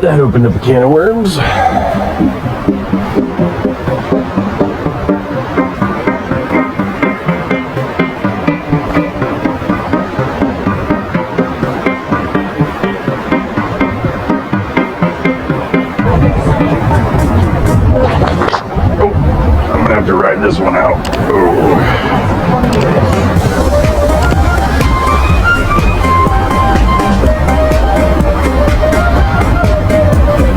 That opened up a can of worms. Oh, I'm gonna have to ride this one out. Oh.